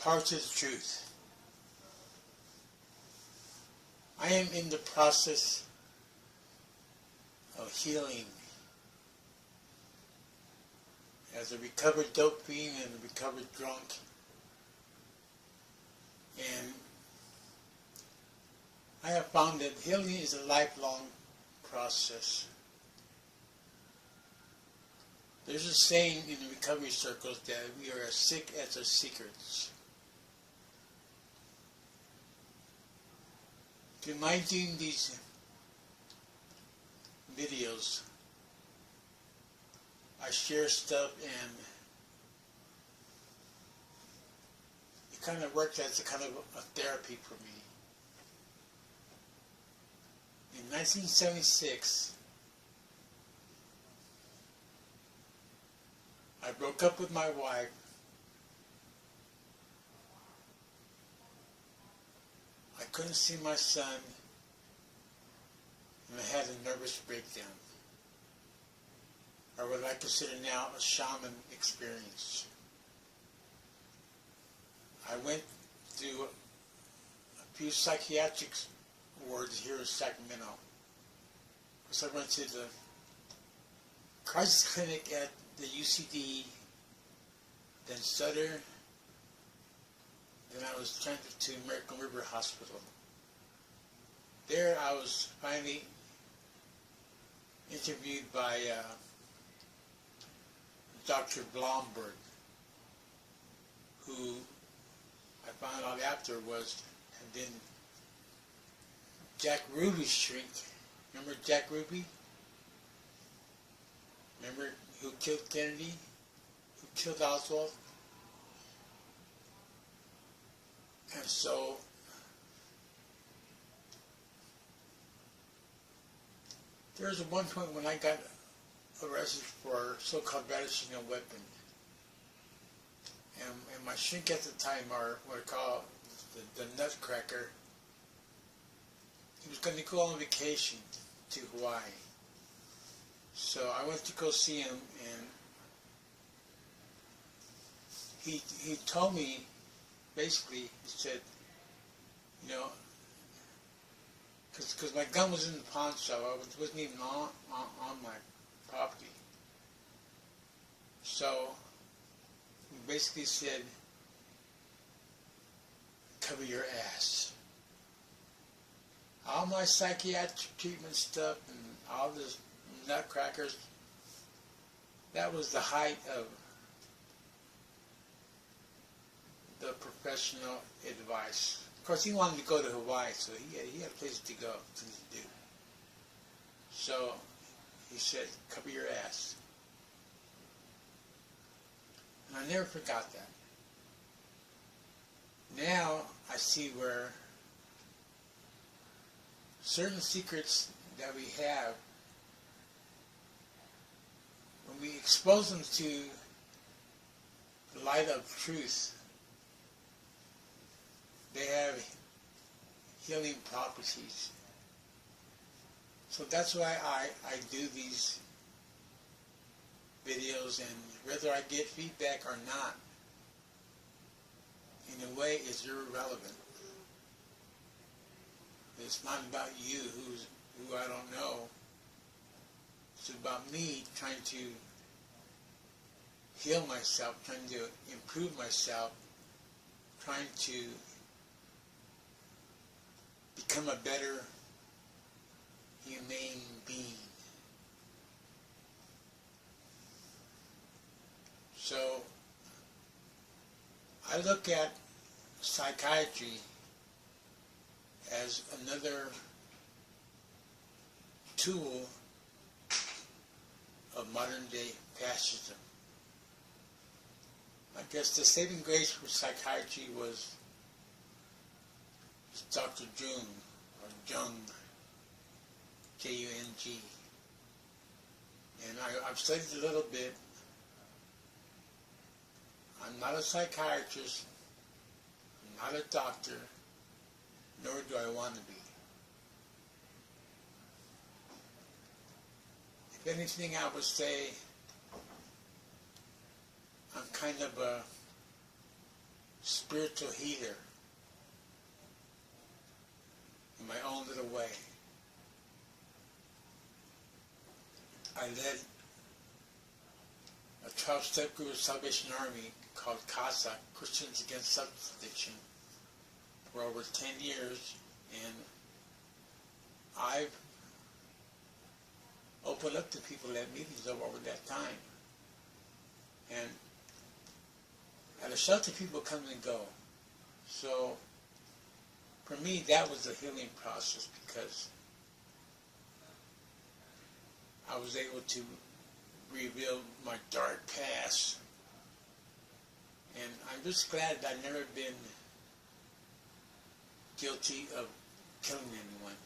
Parts of the truth. I am in the process of healing as a recovered dope fiend and a recovered drunk. And I have found that healing is a lifelong process. There's a saying in the recovery circles that we are as sick as our secrets. In my doing these videos, I share stuff, and it kind of works as a kind of a therapy for me. In 1976, I broke up with my wife. I couldn't see my son, and I had a nervous breakdown, or what I consider now a shaman experience. I went through a few psychiatric wards here in Sacramento. So I went to the crisis clinic at the U.S.A, then Sutter, then I was transferred to American River Hospital. There I was finally interviewed by Dr. Blomberg, who I found out after had been Jack Ruby's shrink. Remember Jack Ruby? Remember who killed Kennedy? Who killed Oswald? And so there was one point when I got arrested for so-called brandishing a weapon. And my shrink at the time, or what I call the nutcracker, he was going to go on vacation to Hawaii. So I went to go see him, and he told me, basically, he said, you know, because my gun was in the pawn shop, I wasn't even on my property. So he basically said, cover your ass. All my psychiatric treatment stuff and all this nutcrackers, that was the height of the professional advice. Of course, he wanted to go to Hawaii, so he had a place to go, things to do. So he said, cover your ass. And I never forgot that. Now I see where certain secrets that we have, when we expose them to the light of truth, they have healing properties. So that's why I do these videos, and whether I get feedback or not, in a way, is irrelevant. It's not about you, who I don't know. It's about me trying to heal myself, trying to improve myself, trying to become a better humane being. So I look at psychiatry as another tool of modern day fascism. I guess the saving grace for psychiatry was Dr. Jung, or Jung, J-U-N-G. And I've studied a little bit. I'm not a psychiatrist, I'm not a doctor, nor do I want to be. If anything, I would say I'm kind of a spiritual healer in my own little way. I led a 12-step group of Salvation Army called CASA, Christians Against Substance Addiction, for over 10 years, and I've opened up to people at meetings over that time. And at a shelter, people come and go. So for me, that was a healing process because I was able to reveal my dark past. And I'm just glad that I've never been guilty of killing anyone.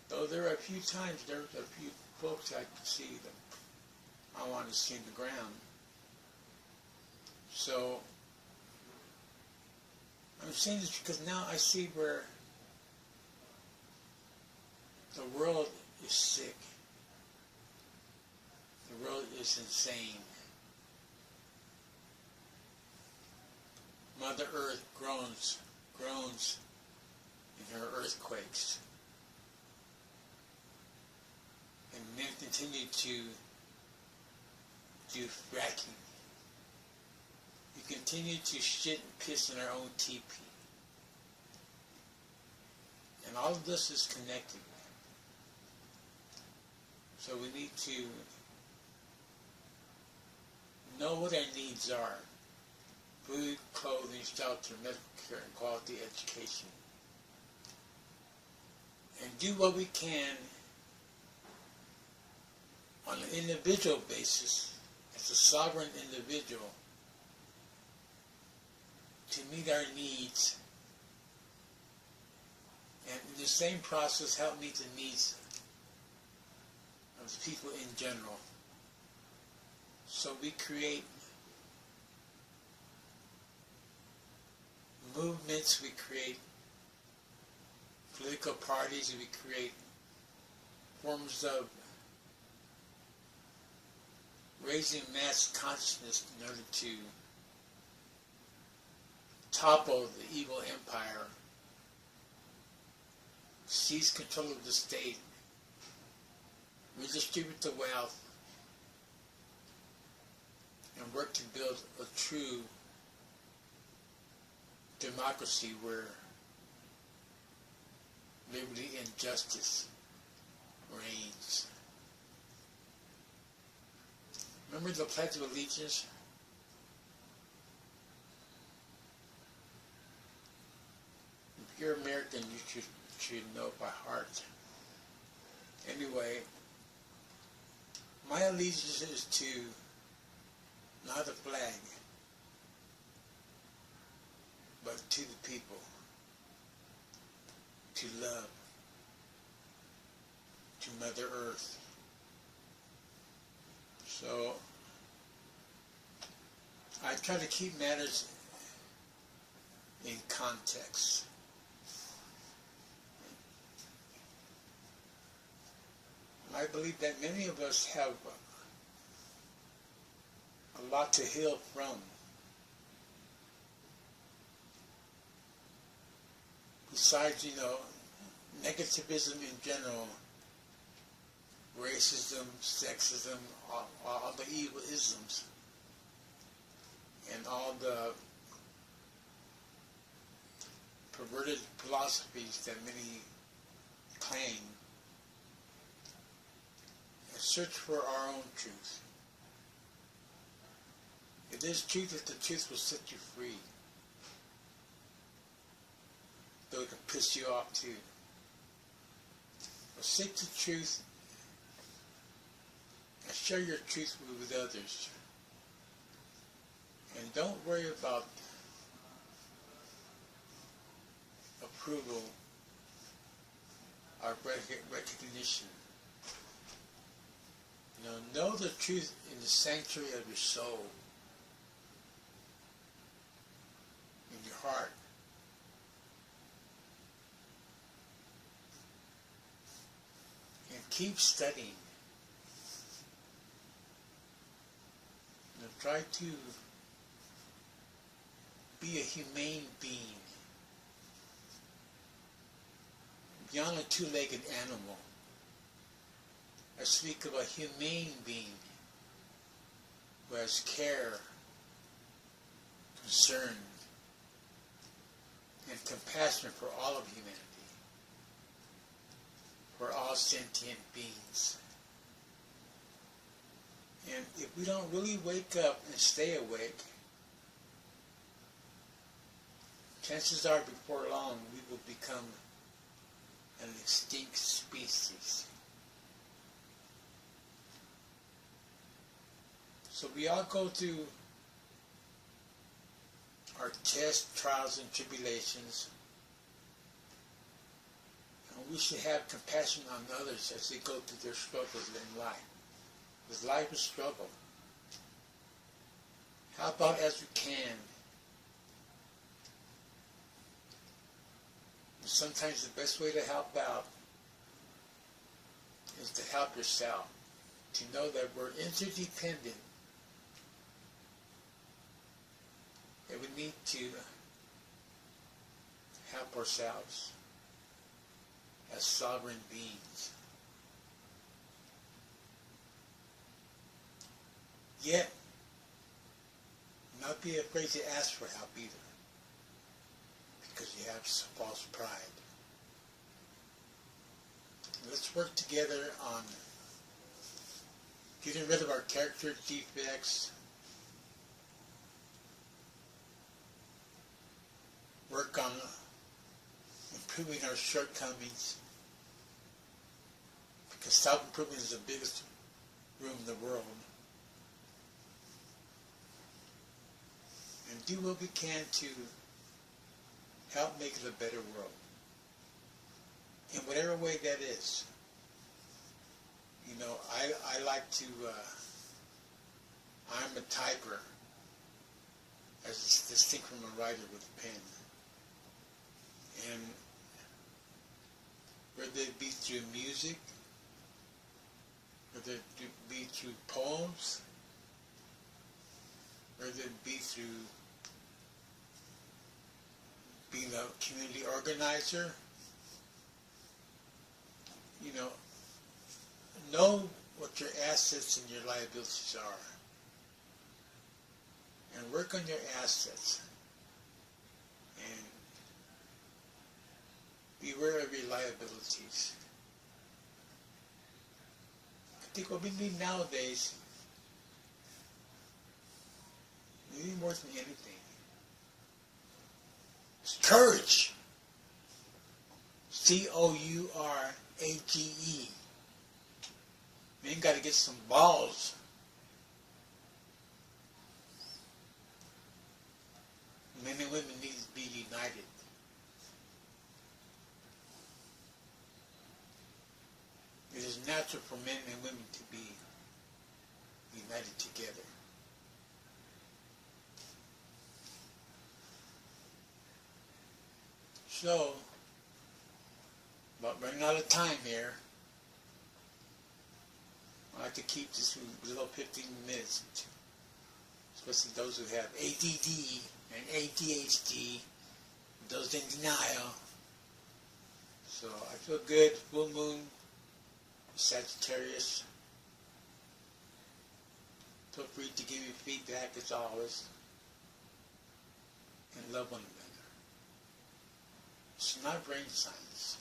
Though there are a few times, there's a few folks I could see that I want to see in the ground. So I'm saying this because now I see where the world is sick. The world is insane. Mother Earth groans in her earthquakes. And men continue to do fracking. We continue to shit and piss in our own teepee. And all of this is connected. So we need to know what our needs are. Food, clothing, shelter, medical care, and quality education. And do what we can on an individual basis, as a sovereign individual, to meet our needs. And in the same process, help meet the needs of the people in general. So we create movements, we create political parties, we create forms of raising mass consciousness in order to topple the evil empire, seize control of the state, redistribute the wealth, and work to build a true democracy where liberty and justice reigns. Remember the Pledge of Allegiance? If you're American, you should know it by heart. Anyway, my allegiance is to not the flag, but to the people, to love, to Mother Earth. So I try to keep matters in context. And I believe that many of us have a lot to heal from. Besides, negativism in general, racism, sexism, all the evil isms, and all the perverted philosophies that many claim, and search for our own truth. It is truth that the truth will set you free. Though it can piss you off too. But seek the truth and share your truth with others. And don't worry about approval or recognition. Know the truth in the sanctuary of your soul, in your heart. And keep studying. Try to be a humane being. Beyond a two-legged animal, I speak of a humane being who has care, concern, and compassion for all of humanity, for all sentient beings. And if we don't really wake up and stay awake, chances are before long we will become an extinct species. So we all go through our tests, trials, and tribulations. And we should have compassion on others as they go through their struggles in life. Because life is struggle. How about as we can? And sometimes the best way to help out is to help yourself. To know that we're interdependent. That we need to help ourselves as sovereign beings. Yet, not be afraid to ask for help either, because you have false pride. Let's work together on getting rid of our character defects, work on improving our shortcomings, because self-improvement is the biggest room in the world. And do what we can to help make it a better world. In whatever way that is. You know, I like to, I'm a typer, as distinct from a writer with a pen. And whether it be through music, whether it be through poems, whether it be through being a community organizer, you know what your assets and your liabilities are. And work on your assets. And beware of your liabilities. I think what we need nowadays, maybe more than anything, is courage. C-O-U-R-A-G-E. Men got to get some balls. Men and women need to be united. It is natural for men and women to be united together. So, but running out of time here. I like to keep this below 15 minutes, especially those who have ADD and ADHD, those in denial. So I feel good. Full moon, Sagittarius. Feel free to give me feedback as always, and love one another. It's not brain science.